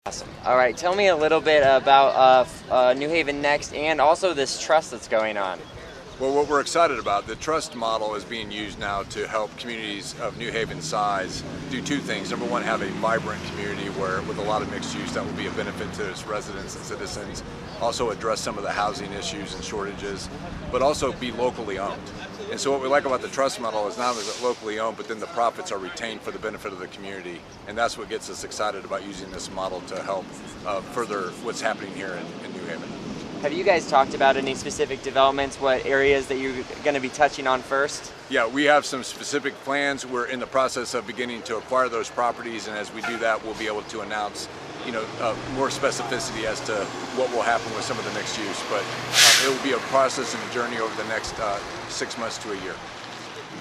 Awesome. All right, tell me a little bit about New Haven Next and also this trust that's going on. Well, what we're excited about, the trust model is being used now to help communities of New Haven size do two things. Number one, have a vibrant community where, with a lot of mixed use, that will be a benefit to its residents and citizens. Also address some of the housing issues and shortages, but also be locally owned. And so what we like about the trust model is not only is it locally owned, but then the profits are retained for the benefit of the community. And that's what gets us excited about using this model to help further what's happening here in New Haven. Have you guys talked about any specific developments, what areas that you're going to be touching on first? Yeah, we have some specific plans. We're in the process of beginning to acquire those properties, and as we do that, we'll be able to announce more specificity as to what will happen with some of the mixed use. But it will be a process and a journey over the next 6 months to a year.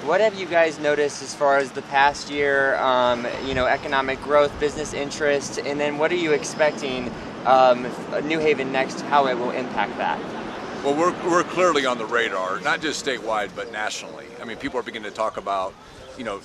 What have you guys noticed as far as the past year, economic growth, business interest, and then what are you expecting New Haven Next, how it will impact that? Well, we're clearly on the radar, not just statewide, but nationally. I mean, people are beginning to talk about,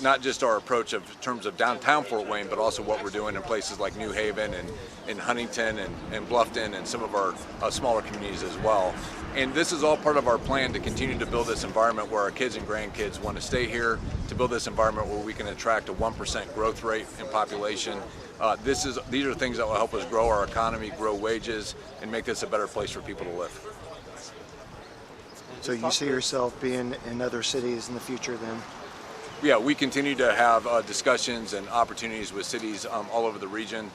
not just our approach in terms of downtown Fort Wayne, but also what we're doing in places like New Haven and in Huntington and Bluffton and some of our smaller communities as well. And this is all part of our plan to continue to build this environment where our kids and grandkids want to stay here, to build this environment where we can attract a 1% growth rate in population. These are things that will help us grow our economy, grow wages, and make this a better place for people to live. So you see yourself being in other cities in the future then? Yeah, we continue to have discussions and opportunities with cities all over the region.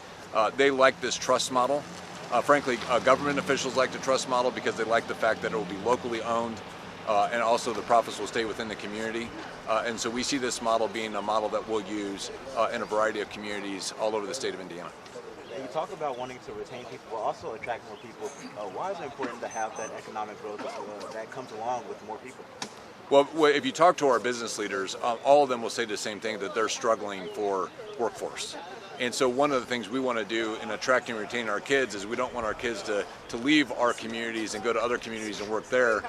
They like this trust model. Frankly, government officials like the trust model because they like the fact that it will be locally owned and also the profits will stay within the community. And so we see this model being a model that we'll use in a variety of communities all over the state of Indiana. You talk about wanting to retain people, but also attract more people. Why is it important to have that economic growth that comes along with more people? Well, if you talk to our business leaders, all of them will say the same thing, that they're struggling for workforce. And so one of the things we want to do in attracting and retaining our kids is we don't want our kids to leave our communities and go to other communities and work there.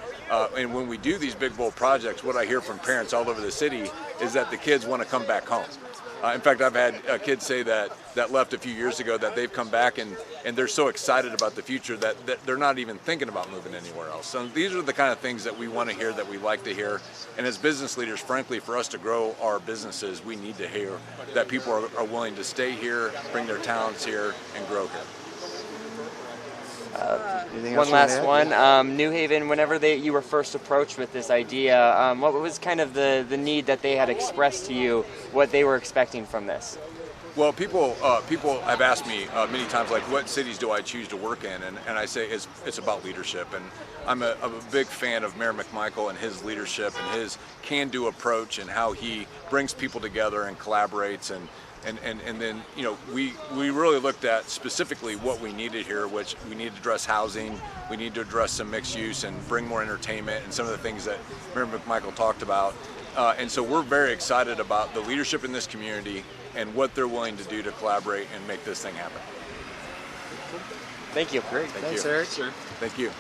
And when we do these big, bold projects, what I hear from parents all over the city is that the kids want to come back home. In fact, I've had kids say that left a few years ago that they've come back and they're so excited about the future that they're not even thinking about moving anywhere else. So these are the kind of things that we want to hear, that we like to hear. And as business leaders, frankly, for us to grow our businesses, we need to hear that people are willing to stay here, bring their talents here, and grow here. One last one. New Haven, whenever you were first approached with this idea, what was kind of the need that they had expressed to you, what they were expecting from this? Well, people have asked me many times, like, what cities do I choose to work in? And I say it's about leadership. And I'm a big fan of Mayor McMichael and his leadership and his can-do approach and how he brings people together and collaborates. And then, we really looked at specifically what we needed here, which we need to address housing, we need to address some mixed use and bring more entertainment and some of the things that Mayor McMichael talked about. And so we're very excited about the leadership in this community and what they're willing to do to collaborate and make this thing happen. Thank you. Great. Thanks, Eric. Thank you.